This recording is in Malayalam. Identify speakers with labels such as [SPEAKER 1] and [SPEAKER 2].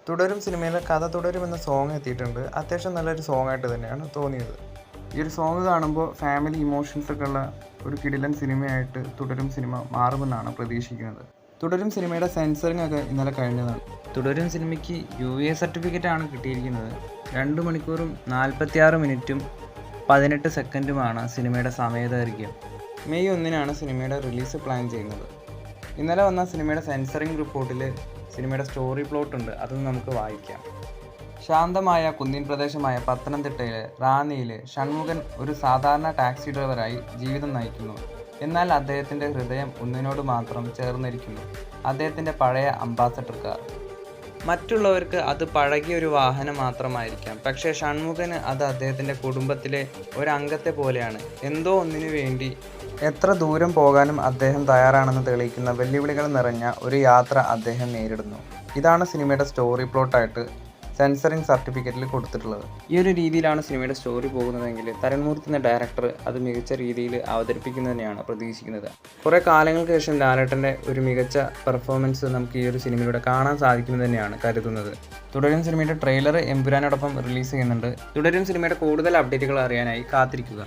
[SPEAKER 1] തുടരും സിനിമയിലെ കഥ തുടരും എന്ന സോങ് എത്തിയിട്ടുണ്ട്. അത്യാവശ്യം നല്ലൊരു സോങ് ആയിട്ട് തന്നെയാണ് തോന്നിയത്. ഈ ഒരു സോങ് കാണുമ്പോൾ ഫാമിലി ഇമോഷൻസ് ഒക്കെ ഉള്ള ഒരു കിടിലൻ സിനിമയായിട്ട് തുടരും സിനിമ മാറുമെന്നാണ് പ്രതീക്ഷിക്കുന്നത്. തുടരും സിനിമയുടെ സെൻസറിങ് ഒക്കെ ഇന്നലെ കഴിഞ്ഞതാണ്. തുടരും സിനിമയ്ക്ക് UA സർട്ടിഫിക്കറ്റ് ആണ് കിട്ടിയിരിക്കുന്നത്. 2 മണിക്കൂറും 46 മിനിറ്റും 18 സെക്കൻഡുമാണ് സിനിമയുടെ സമയദൈർഘ്യം. മെയ് 1-നാണ് സിനിമയുടെ റിലീസ് പ്ലാൻ ചെയ്യുന്നത്. ഇന്നലെ വന്ന സിനിമയുടെ സെൻസറിങ് റിപ്പോർട്ടിൽ സിനിമയുടെ സ്റ്റോറി പ്ലോട്ട് ഉണ്ട്, അതൊന്ന് നമുക്ക് വായിക്കാം. ശാന്തമായ കുന്നിൻ പ്രദേശമായ പത്തനംതിട്ടയിലെ റാന്നിയിൽ ഷൺമുഖൻ ഒരു സാധാരണ ടാക്സി ഡ്രൈവറായി ജീവിതം നയിക്കുന്നു. എന്നാൽ അദ്ദേഹത്തിൻ്റെ ഹൃദയം ഒന്നിനോട് മാത്രം ചേർന്നിരിക്കുന്നു, അദ്ദേഹത്തിൻ്റെ പഴയ അംബാസഡർ കാർ. മറ്റുള്ളവർക്ക് അത് പഴകിയ ഒരു വാഹനം മാത്രമായിരിക്കാം, പക്ഷേ ഷൺമുഖന് അത് അദ്ദേഹത്തിൻ്റെ കുടുംബത്തിലെ ഒരംഗത്തെ പോലെയാണ്. എന്തോ ഒന്നിനു വേണ്ടി എത്ര ദൂരം പോകാനും അദ്ദേഹം തയ്യാറാണെന്ന് തെളിയിക്കുന്ന വെല്ലുവിളികൾ നിറഞ്ഞ ഒരു യാത്ര അദ്ദേഹം നേരിടുന്നു. ഇതാണ് സിനിമയുടെ സ്റ്റോറി പ്ലോട്ടായിട്ട് സെൻസറിങ് സർട്ടിഫിക്കറ്റിൽ കൊടുത്തിട്ടുള്ളത്. ഈ ഒരു രീതിയിലാണ് സിനിമയുടെ സ്റ്റോറി പോകുന്നതെങ്കിൽ തരൺമൂർത്തി എന്ന ഡയറക്ടർ അത് മികച്ച രീതിയിൽ അവതരിപ്പിക്കുന്നതിനെയാണ് പ്രതീക്ഷിക്കുന്നത്. കുറേ കാലങ്ങൾക്ക് ശേഷം ലാലേട്ടൻ്റെ ഒരു മികച്ച പെർഫോമൻസ് നമുക്ക് ഈ ഒരു സിനിമയിലൂടെ കാണാൻ സാധിക്കുമെന്ന് തന്നെയാണ് കരുതുന്നത്. തുടരും സിനിമയുടെ ട്രെയിലർ എമ്പുരാനോടൊപ്പം റിലീസ് ചെയ്യുന്നുണ്ട്. തുടരും സിനിമയുടെ കൂടുതൽ അപ്ഡേറ്റുകൾ അറിയാനായി കാത്തിരിക്കുക.